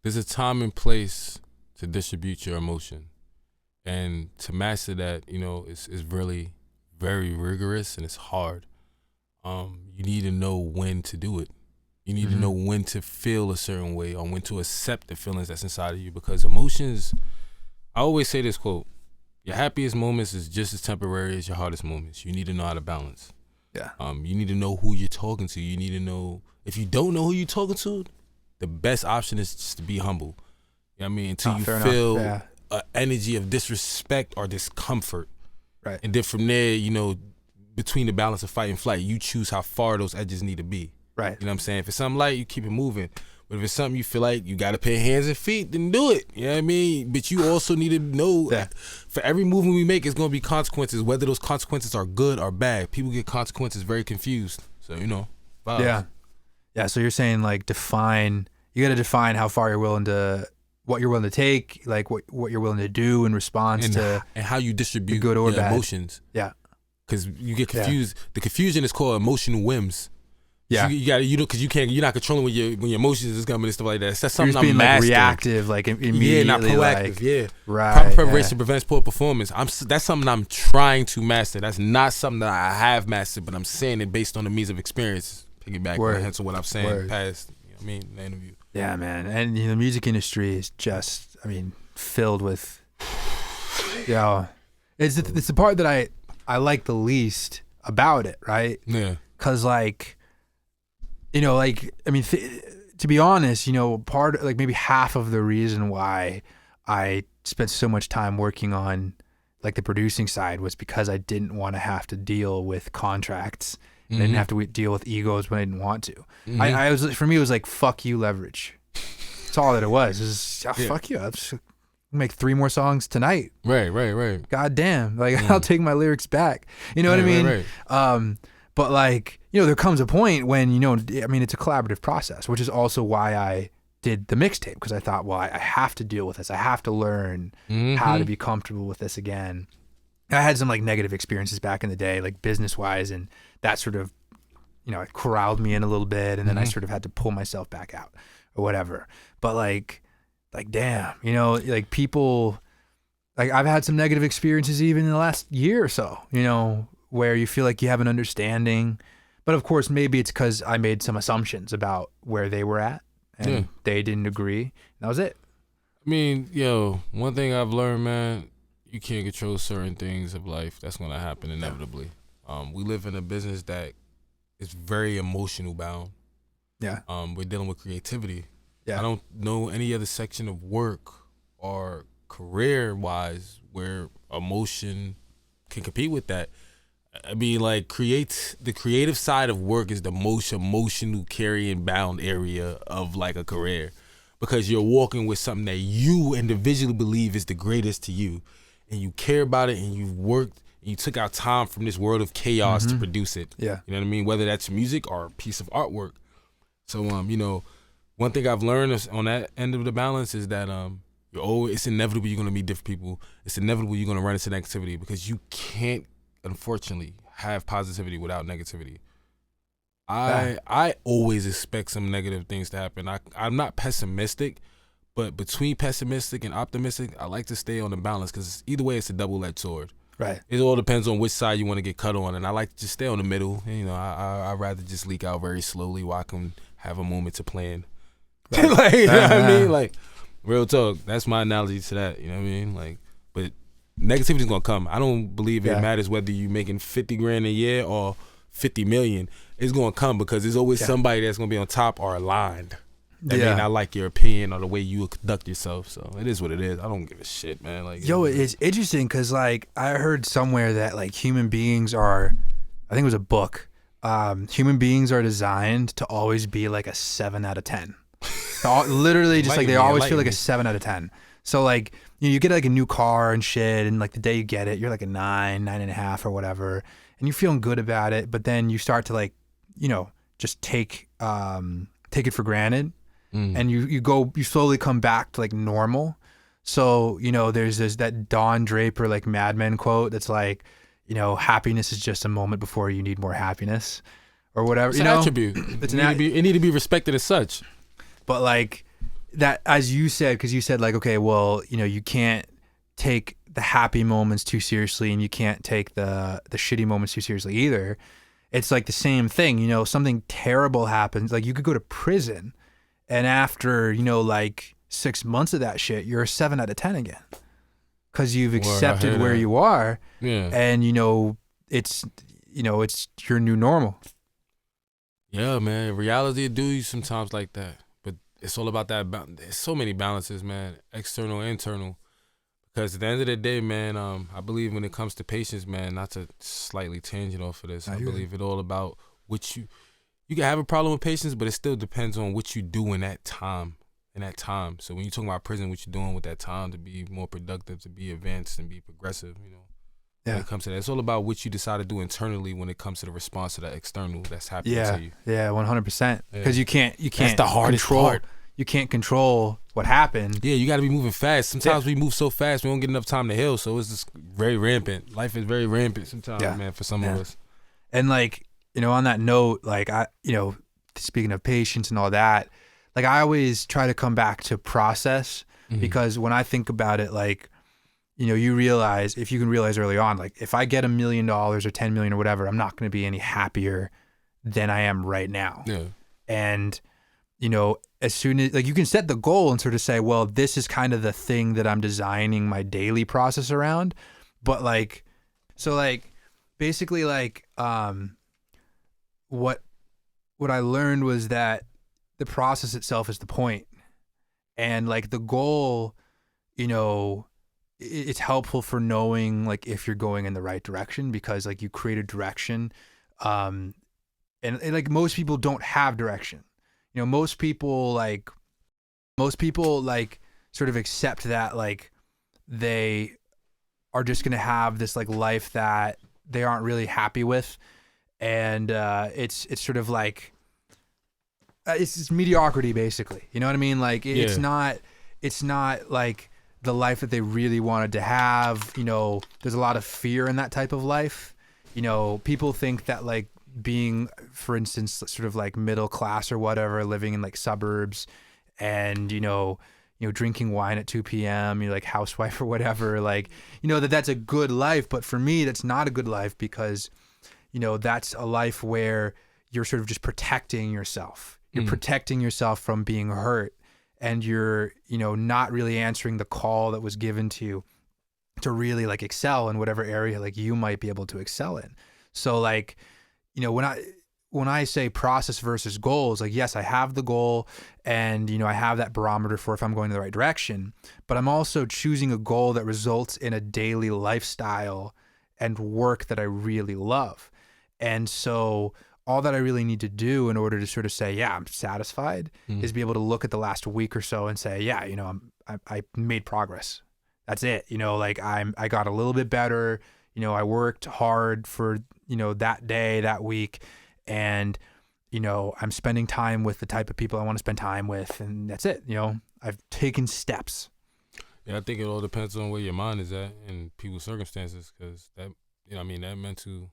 There's a time and place to distribute your emotion. And to master that, is really very rigorous and it's hard. You need to know when to do it. You need to know when to feel a certain way or when to accept the feelings that's inside of you, because emotions, I always say this quote, your happiest moments is just as temporary as your hardest moments. You need to know how to balance. Yeah. You need to know who you're talking to. You need to know, if you don't know who you're talking to, the best option is just to be humble. You know what I mean? Until you feel an energy of disrespect or discomfort. Right. And then from there, between the balance of fight and flight, you choose how far those edges need to be. Right. You know what I'm saying? If it's something light, you keep it moving. But if it's something you feel like you got to pay hands and feet, then do it. You know what I mean? But you also need to know that for every movement we make, it's going to be consequences, whether those consequences are good or bad. People get consequences very confused. So, vibes. Yeah. Yeah. So you're saying like you got to define how far what you're willing to take, like what you're willing to do in response to. And how you distribute good or your bad emotions. Yeah. Because you get confused. Yeah. The confusion is called emotional whims. Yeah, you got because you're not controlling when your emotions is coming and stuff like that. So that's something you're just being I'm like mastering. Reactive, like immediately. Yeah, not proactive. Like, yeah, right. Proper preparation prevents poor performance. That's something I'm trying to master. That's not something that I have mastered, but I'm saying it based on the means of experience. Piggyback on to what I'm saying past. The interview. Yeah, man, and the music industry is just, filled with, it's the part that I like the least about it, right? Yeah, because like. To be honest, part like maybe half of the reason why I spent so much time working on like the producing side was because I didn't want to have to deal with contracts. I didn't have to deal with egos when I didn't want to. For me, it was like, fuck you, leverage. That's all that it was. It was fuck you. I'll just make 3 more songs tonight. Right. God damn. Like, I'll take my lyrics back. You know what I mean? Right. But like, there comes a point when, it's a collaborative process, which is also why I did the mixtape, because I thought, well, I have to deal with this. I have to learn how to be comfortable with this again. I had some like negative experiences back in the day, like business wise, and that sort of, it corralled me in a little bit, and then I sort of had to pull myself back out or whatever. But like damn, like people, like I've had some negative experiences even in the last year or so, where you feel like you have an understanding, but of course maybe it's because I made some assumptions about where they were at and they didn't agree. And that was it. One thing I've learned, man, you can't control certain things of life. That's going to happen inevitably. We live in a business that is very emotional bound. Yeah. We're dealing with creativity. Yeah. I don't know any other section of work or career wise where emotion can compete with that. The creative side of work is the most emotional carrying bound area of like a career, because you're walking with something that you individually believe is the greatest to you, and you care about it, and you've worked and you took out time from this world of chaos to produce it. Yeah. You know what I mean? Whether that's music or a piece of artwork. So, one thing I've learned is on that end of the balance is that it's inevitable you're going to meet different people. It's inevitable you're going to run into negativity, because you can't, unfortunately, have positivity without negativity. I always expect some negative things to happen. I'm not pessimistic, but between pessimistic and optimistic, I like to stay on the balance, because either way, it's a double-edged sword. Right. It all depends on which side you want to get cut on, and I like to just stay on the middle. And, I'd rather just leak out very slowly while I can have a moment to plan. Right. You know what I mean? Like, real talk. That's my analogy to that. You know what I mean? Like, but Negativity is gonna come. I don't believe it Yeah. matters whether you making 50 grand a year or 50 million. It's gonna come because there's always somebody that's gonna be on top or aligned. That may not like your opinion or the way you conduct yourself. So it is what it is. I don't give a shit, man. Like, Yo, it's interesting because like I heard somewhere that like human beings are, I think it was a book. Human beings are designed to always be like a 7 out of 10. Literally, just like they always feel like a 7 out of 10. So like you get like a new car and shit, and like the day you get it, you're like a 9, 9.5 or whatever, and you're feeling good about it. But then you start to like, just take it for granted. And you slowly come back to like normal. So, there's that Don Draper like Mad Men quote that's like, happiness is just a moment before you need more happiness or whatever. It's an attribute. It need to be respected as such. But like that, as you said, because you said like, okay, well, you can't take the happy moments too seriously and you can't take the shitty moments too seriously either. It's like the same thing, something terrible happens. Like you could go to prison. And after, like 6 months of that shit, you're a 7 out of 10 again. Because you've accepted where you are. Yeah. And, it's your new normal. Yeah, man. Reality do you sometimes like that. But it's all about that. There's so many balances, man. External, internal. Because at the end of the day, man, I believe when it comes to patience, man, not to slightly tangent off of this, I believe it all about what you can have a problem with patience, but it still depends on what you do in that time. So when you're talking about prison, what you're doing with that time to be more productive, to be advanced and be progressive, when it comes to that. It's all about what you decide to do internally when it comes to the response to that external that's happening to you. Yeah, 100%. Because you can't That's the hardest part. You can't control what happened. Yeah, you got to be moving fast. Sometimes we move so fast, we don't get enough time to heal. So it's just very rampant. Life is very rampant sometimes, man, for some of us. And like, on that note, like speaking of patience and all that, like I always try to come back to process because when I think about it, like, you realize, if you can realize early on, like if I get $1 million or 10 million or whatever, I'm not going to be any happier than I am right now. Yeah. And, as soon as like you can set the goal and sort of say, well, this is kind of the thing that I'm designing my daily process around. But like, so like basically like, what I learned was that the process itself is the point. And like the goal, it's helpful for knowing like if you're going in the right direction because like you create a direction. And like most people don't have direction. Most people sort of accept that like they are just going to have this like life that they aren't really happy with. And it's sort of like it's mediocrity basically. You know what I mean? Like it's not like the life that they really wanted to have. There's a lot of fear in that type of life. People think that like being, for instance, sort of like middle class or whatever, living in like suburbs and drinking wine at 2 p.m. You're like housewife or whatever, like that's a good life. But for me, that's not a good life because that's a life where you're sort of just protecting yourself. You're protecting yourself from being hurt, and you're, not really answering the call that was given to you to really like excel in whatever area like you might be able to excel in. So like, when I say process versus goals, like, yes, I have the goal and, I have that barometer for if I'm going in the right direction, but I'm also choosing a goal that results in a daily lifestyle and work that I really love. And so all that I really need to do in order to sort of say, yeah, I'm satisfied is be able to look at the last week or so and say, yeah, I made progress. That's it. Like I got a little bit better. I worked hard for, that day, that week. And, I'm spending time with the type of people I want to spend time with. And that's it. I've taken steps. Yeah, I think it all depends on where your mind is at and people's circumstances, because that, that meant to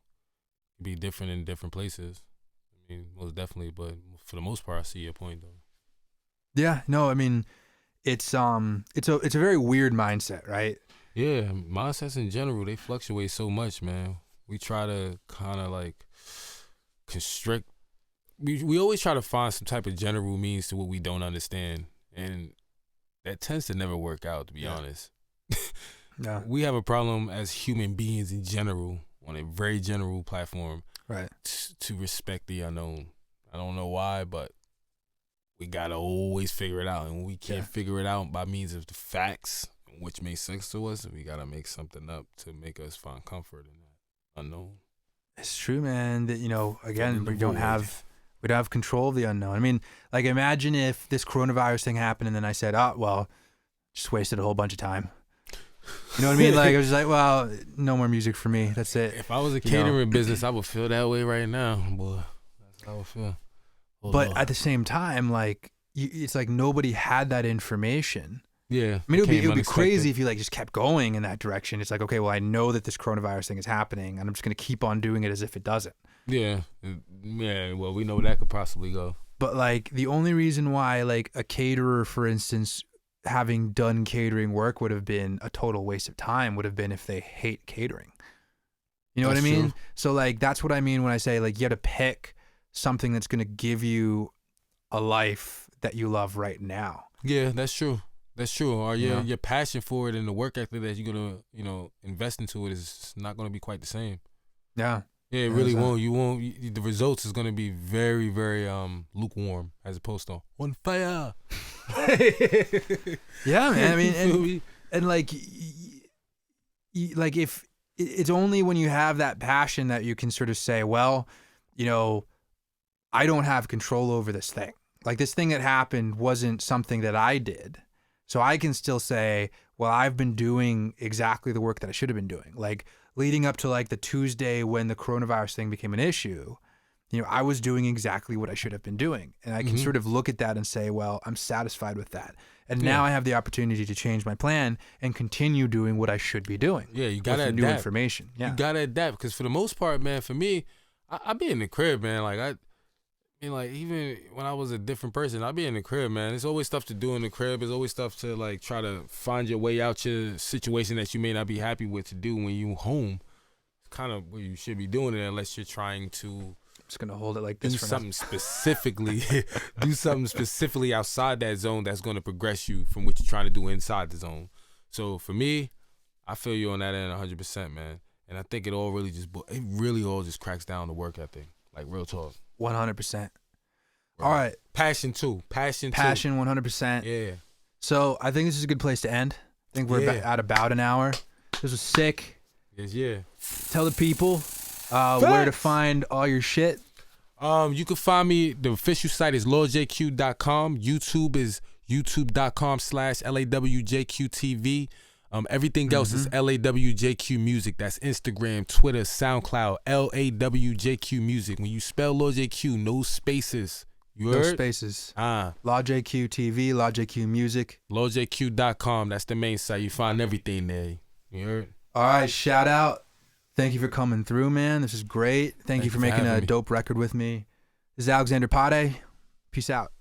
be different in different places. I mean, most definitely, but for the most part, I see your point though. Yeah, no, I mean, it's a very weird mindset, right? Yeah, mindsets in general, they fluctuate so much, man. We try to kind of like constrict. We always try to find some type of general means to what we don't understand, and that tends to never work out, to be honest. Yeah. We have a problem as human beings in general, on a very general platform, Right. to respect the unknown. I don't know why, but we gotta always figure it out, and when we can't figure it out by means of the facts, which makes sense to us, we gotta make something up to make us find comfort in that unknown. It's true, man. That, you know, again, we don't void. have control of the unknown. I mean, like, imagine if this coronavirus thing happened and then I said, oh, well, just wasted a whole bunch of time. You know what I mean? Like, I was just like, well, no more music for me. That's it. If I was a catering business, I would feel that way right now, boy. That's how I would feel. But at the same time, like, it's like nobody had that information. Yeah. I mean, it would be crazy if you like just kept going in that direction. It's like, okay, well, I know that this coronavirus thing is happening, and I'm just going to keep on doing it as if it doesn't. Yeah. Yeah. Well, we know that could possibly go. But like, the only reason why, like, a caterer, for instance, having done catering work would have been a total waste of time would have been if they hate catering. You know what I mean? True. So like, that's what I mean when I say, like, you got to pick something that's going to give you a life that you love right now. Yeah, that's true. That's true. Or your passion for it and the work ethic that you're gonna, invest into it is not gonna be quite the same. Yeah. Yeah, it really won't. You won't. The results is gonna be very, very lukewarm as opposed to on fire. Yeah, man. I mean, and like, like, if it's only when you have that passion that you can sort of say, well, I don't have control over this thing. Like, this thing that happened wasn't something that I did. So I can still say, well, I've been doing exactly the work that I should have been doing. Like, leading up to like the Tuesday when the coronavirus thing became an issue, I was doing exactly what I should have been doing. And I can sort of look at that and say, well, I'm satisfied with that. And now I have the opportunity to change my plan and continue doing what I should be doing. Yeah, you got to adapt. New information. Yeah. You got to adapt, because for the most part, man, for me, I be in the crib, man. Like, even when I was a different person, I'd be in the crib, man. There's always stuff to do in the crib. There's always stuff to, like, try to find your way out your situation that you may not be happy with to do when you home. It's kind of where you should be doing it, unless you're trying to just gonna hold it like this. Do something specifically. Do something specifically outside that zone that's gonna progress you from what you're trying to do inside the zone. So for me, I feel you on that end 100%, man. And I think it really all just cracks down to work ethic. Like, real talk. 100%. All right. Passion too. Passion 100%. Yeah. So I think this is a good place to end. I think we're at about an hour. This was sick. Yes, yeah. Tell the people where to find all your shit. You can find me. The official site is LawJQ.com. YouTube is youtube.com/LawJQTV. Everything else is LawJQ Music. That's Instagram, Twitter, SoundCloud, LawJQ Music. When you spell LawJQ, no spaces. You heard? No spaces. LawJQ TV, LawJQ Music. LawJQ.com. That's the main site. You find everything there. You heard? All right, shout out. Thank you for coming through, man. This is great. Thank you for making a dope record with me. This is Alexander Padei. Peace out.